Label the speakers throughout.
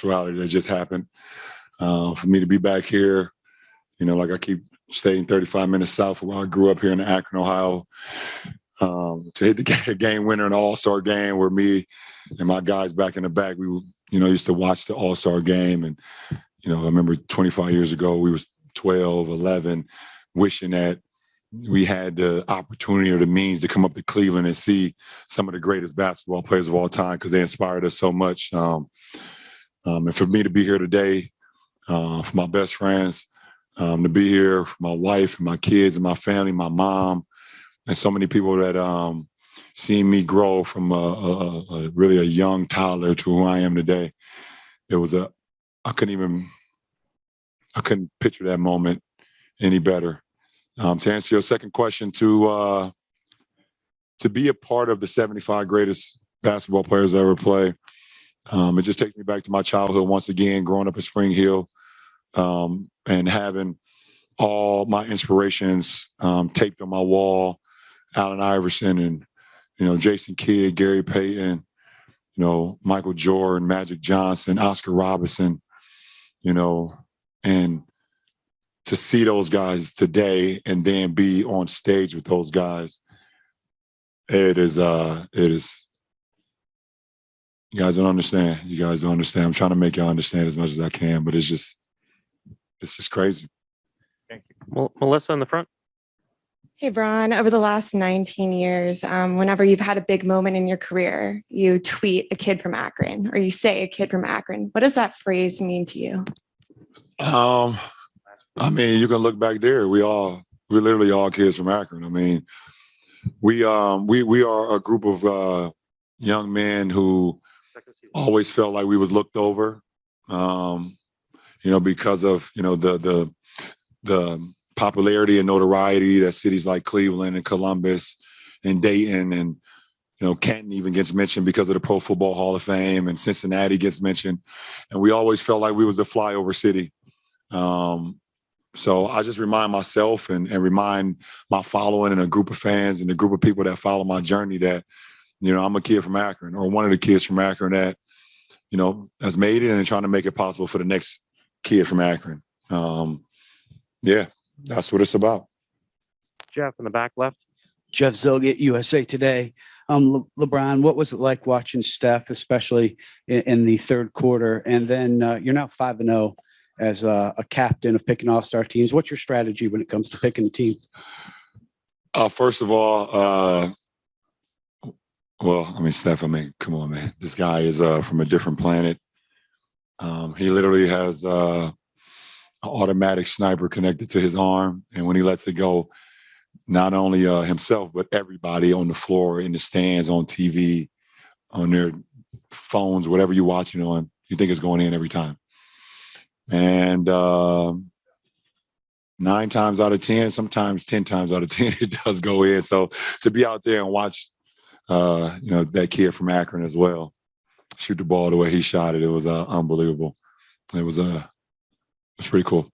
Speaker 1: rally that just happened. For me to be back here, like I keep staying 35 minutes south of where I grew up here in Akron, Ohio, to hit the game winner in the All-Star game where me and my guys back in the back, we used to watch the All-Star game. And, I remember 25 years ago, we was 12, 11, wishing that we had the opportunity or the means to come up to Cleveland and see some of the greatest basketball players of all time because they inspired us so much. And for me to be here today, for my best friends, to be here for my wife and my kids and my family, my mom, and so many people that seen me grow from really a young toddler to who I am today. It was I couldn't picture that moment any better. To answer your second question, to be a part of the 75 greatest basketball players I ever play, it just takes me back to my childhood once again, growing up in Spring Hill, and having all my inspirations taped on my wall. Allen Iverson and, Jason Kidd, Gary Payton, Michael Jordan, Magic Johnson, Oscar Robertson, and to see those guys today and then be on stage with those guys, it is, you guys don't understand. You guys don't understand. I'm trying to make y'all understand as much as I can, but it's just crazy.
Speaker 2: Thank you. Well, Melissa in the front.
Speaker 3: Hey, Bron, over the last 19 years, whenever you've had a big moment in your career, you tweet a kid from Akron or you say a kid from Akron. What does that phrase mean to you?
Speaker 1: I mean, you can look back there. We're literally all kids from Akron. I mean, we are a group of young men who always felt like we was looked over, because of, the popularity and notoriety that cities like Cleveland and Columbus and Dayton and, Canton even gets mentioned because of the Pro Football Hall of Fame, and Cincinnati gets mentioned. And we always felt like we was the flyover city. So I just remind myself and remind my following and a group of fans and a group of people that follow my journey that, I'm a kid from Akron, or one of the kids from Akron that, has made it and trying to make it possible for the next kid from Akron. Yeah, that's what it's about.
Speaker 2: Jeff in the back left.
Speaker 4: Jeff Zilgett, USA Today. LeBron, what was it like watching Steph, especially in the third quarter? And then you're now 5-0 as a captain of picking all-star teams. What's your strategy when it comes to picking a team?
Speaker 1: First of all, Steph, come on, man. This guy is from a different planet. He literally has an automatic sniper connected to his arm. And when he lets it go, not only himself, but everybody on the floor, in the stands, on TV, on their phones, whatever you're watching on, you think it's going in every time. And 9 times out of 10, sometimes 10 times out of 10, it does go in. So to be out there and watch, that kid from Akron as well shoot the ball the way he shot it, it was unbelievable. It was pretty cool.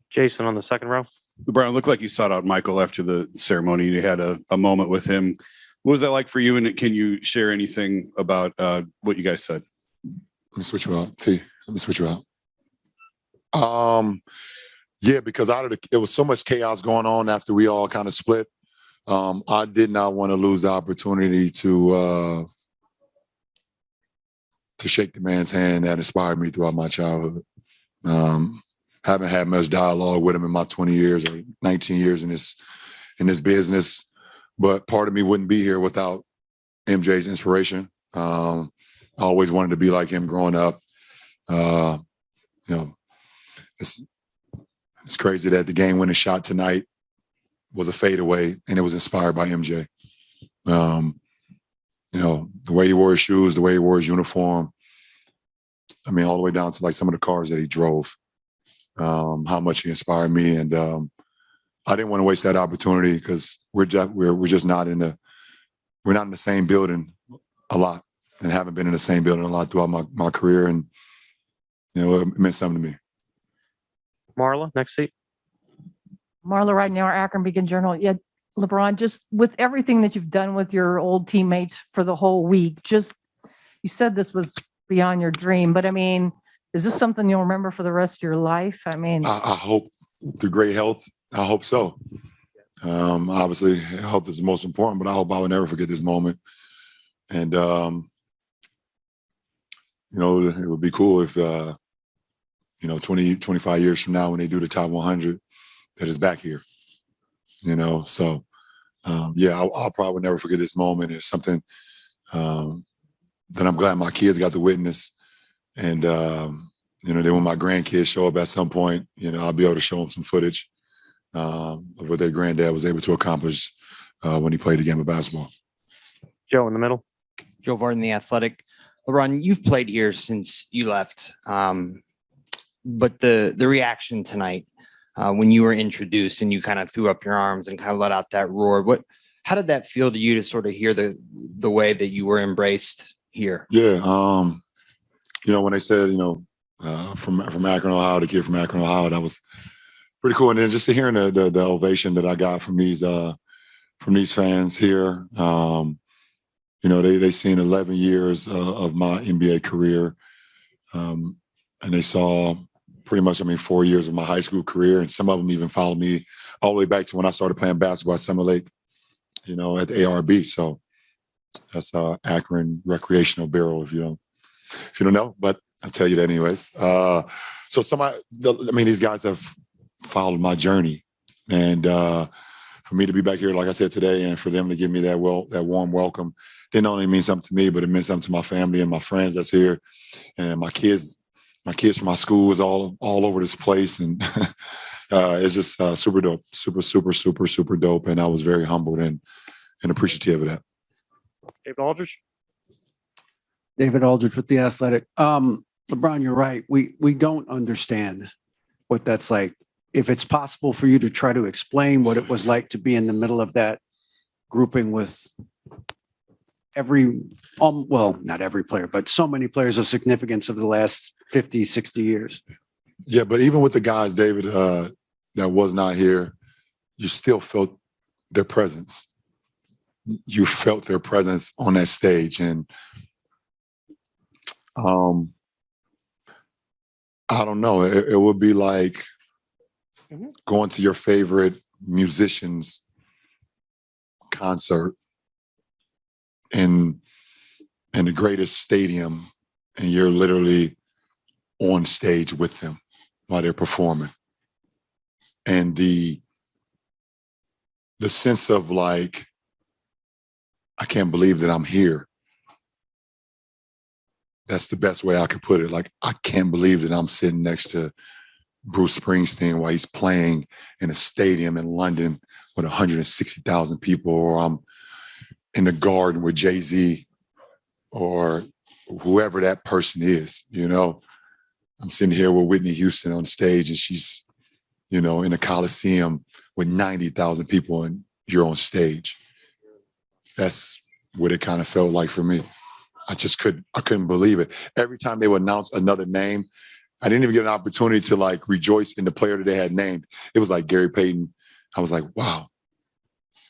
Speaker 2: Jason on the second row.
Speaker 5: LeBron, it looked like you sought out Michael after the ceremony. You had a moment with him. What was that like for you? And can you share anything about what you guys said?
Speaker 1: Let me switch you out. Let me switch you out. Yeah, because it was so much chaos going on after we all kind of split. I did not want to lose the opportunity to shake the man's hand that inspired me throughout my childhood. Haven't had much dialogue with him in my 20 years or 19 years in this business, but part of me wouldn't be here without MJ's inspiration. I always wanted to be like him growing up. It's crazy that the game-winning shot tonight was a fadeaway, and it was inspired by MJ. The way he wore his shoes, the way he wore his uniform. All the way down to like some of the cars that he drove. How much he inspired me, and I didn't want to waste that opportunity because we're just not in the same building a lot, and haven't been in the same building a lot throughout my career, and it meant something to me.
Speaker 2: Marla, next seat.
Speaker 6: Marla, right now, our Akron Beacon Journal. Yeah, LeBron, just with everything that you've done with your old teammates for the whole week, you said this was beyond your dream, but I mean, is this something you'll remember for the rest of your life? I mean,
Speaker 1: I hope through great health. I hope so. Obviously, health is the most important, but I hope I will never forget this moment. And, it would be cool if, 20, 25 years from now when they do the top 100, that is back here, So, I'll probably never forget this moment. It's something that I'm glad my kids got to witness. And, then when my grandkids show up at some point, I'll be able to show them some footage of what their granddad was able to accomplish when he played the game of basketball.
Speaker 2: Joe in the middle.
Speaker 7: Joe Varden, The Athletic. LeBron, you've played here since you left. But the reaction tonight when you were introduced and you kind of threw up your arms and kind of let out that roar, how did that feel to you to sort of hear the way that you were embraced here?
Speaker 1: Yeah. When they said, from Akron, Ohio, the kid from Akron, Ohio, that was pretty cool. And then just hearing the ovation that I got from these fans here, they've seen 11 years of my NBA career. And they saw pretty much, 4 years of my high school career. And some of them even followed me all the way back to when I started playing basketball at Summer Lake, at the ARB. So that's Akron Recreational Bureau, if you don't know, but I'll tell you that anyways. These guys have followed my journey. And for me to be back here, like I said today, and for them to give me that warm welcome, didn't only mean something to me, but it meant something to my family and my friends that's here. And my kids from my school is all over this place. And it's just super dope, super dope. And I was very humbled and appreciative of that.
Speaker 2: David Aldridge.
Speaker 4: David Aldridge with The Athletic. LeBron, you're right. We don't understand what that's like. If it's possible for you to try to explain what it was like to be in the middle of that grouping with not every player, but so many players of significance of the last 50, 60 years.
Speaker 1: Yeah, but even with the guys, David, that was not here, you still felt their presence. You felt their presence on that stage. And I don't know, it would be like going to your favorite musician's concert in the greatest stadium, and you're literally on stage with them while they're performing. And the sense of like, I can't believe that I'm here. That's the best way I could put it. Like, I can't believe that I'm sitting next to Bruce Springsteen while he's playing in a stadium in London with 160,000 people, or I'm in the Garden with Jay-Z or whoever that person is, I'm sitting here with Whitney Houston on stage and she's, in a Coliseum with 90,000 people and you're on stage. That's what it kind of felt like for me. I couldn't believe it. Every time they would announce another name, I didn't even get an opportunity to like rejoice in the player that they had named. It was like Gary Payton. I was like, wow.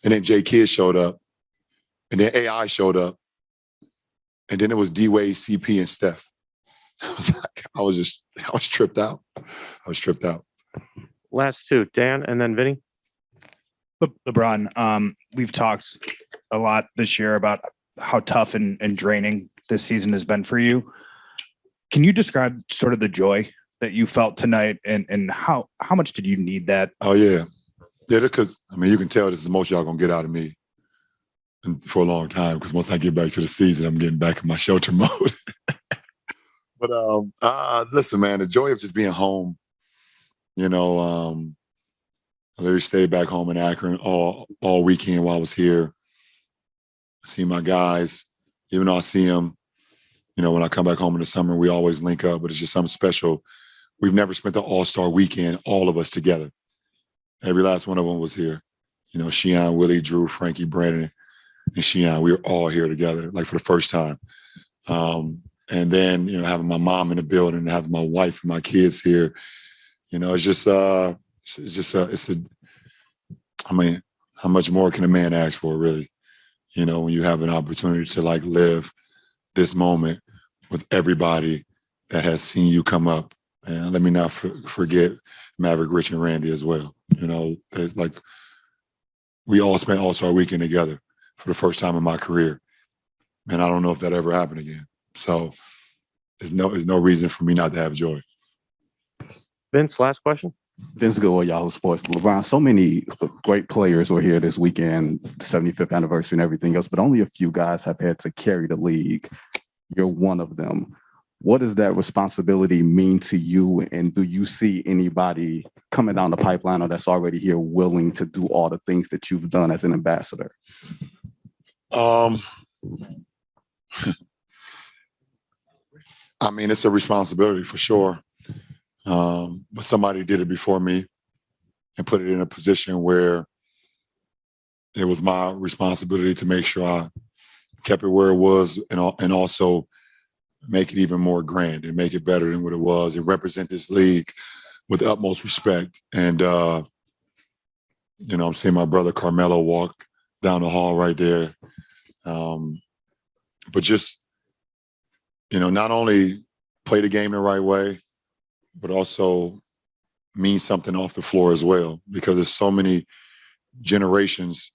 Speaker 1: And then Jay Kidd showed up. And then AI showed up. And then it was D-Wade, CP, and Steph. I was tripped out.
Speaker 2: Last two, Dan and then Vinny.
Speaker 8: LeBron, we've talked a lot this year about how tough and draining this season has been for you. Can you describe sort of the joy that you felt tonight and how much did you need that?
Speaker 1: Oh, yeah. Yeah, because, you can tell this is the most y'all going to get out of me for a long time, because once I get back to the season, I'm getting back in my shelter mode. But listen, man, the joy of just being home, I literally stayed back home in Akron all weekend while I was here. I see my guys, even though I see them, when I come back home in the summer, we always link up, but it's just something special. We've never spent the All-Star weekend, all of us together. Every last one of them was here. Sheehan, Willie, Drew, Frankie, Brandon, and Sheehan, we were all here together, like for the first time. And then, having my mom in the building and having my wife and my kids here, how much more can a man ask for, really? When you have an opportunity to like live this moment with everybody that has seen you come up. And let me not forget Maverick, Rich, and Randy as well. You know, it's like we all spent All-Star Weekend together for the first time in my career. And I don't know if that ever happened again. So there's no reason for me not to have joy.
Speaker 2: Vince, last question.
Speaker 9: Vince Gill, Yahoo Sports. LeBron, so many great players were here this weekend, the 75th anniversary and everything else, but only a few guys have had to carry the league. You're one of them. What does that responsibility mean to you? And do you see anybody coming down the pipeline or that's already here willing to do all the things that you've done as an ambassador?
Speaker 1: I mean, it's a responsibility for sure. But somebody did it before me and put it in a position where it was my responsibility to make sure I kept it where it was and also make it even more grand and make it better than what it was and represent this league with the utmost respect. And, you know, I'm seeing my brother Carmelo walk down the hall right there. But just, you know, not only play the game the right way, but also mean something off the floor as well, because there's so many generations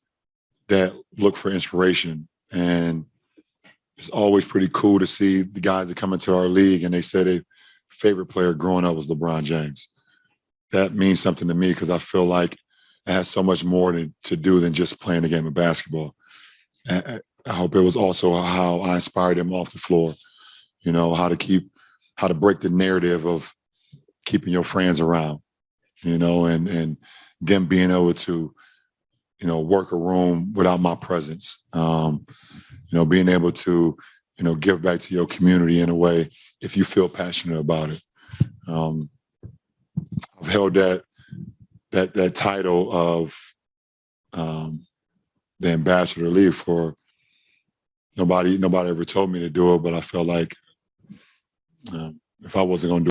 Speaker 1: that look for inspiration. And it's always pretty cool to see the guys that come into our league and they say their favorite player growing up was LeBron James. That means something to me because I feel like it has so much more to do than just playing the game of basketball. And I hope it was also how I inspired them off the floor, you know, how to break the narrative of keeping your friends around, you know, and them being able to, you know, work a room without my presence. You know, being able to, you know, give back to your community in a way if you feel passionate about it. I've held that title of the ambassador league for nobody ever told me to do it, but I felt like if I wasn't going to do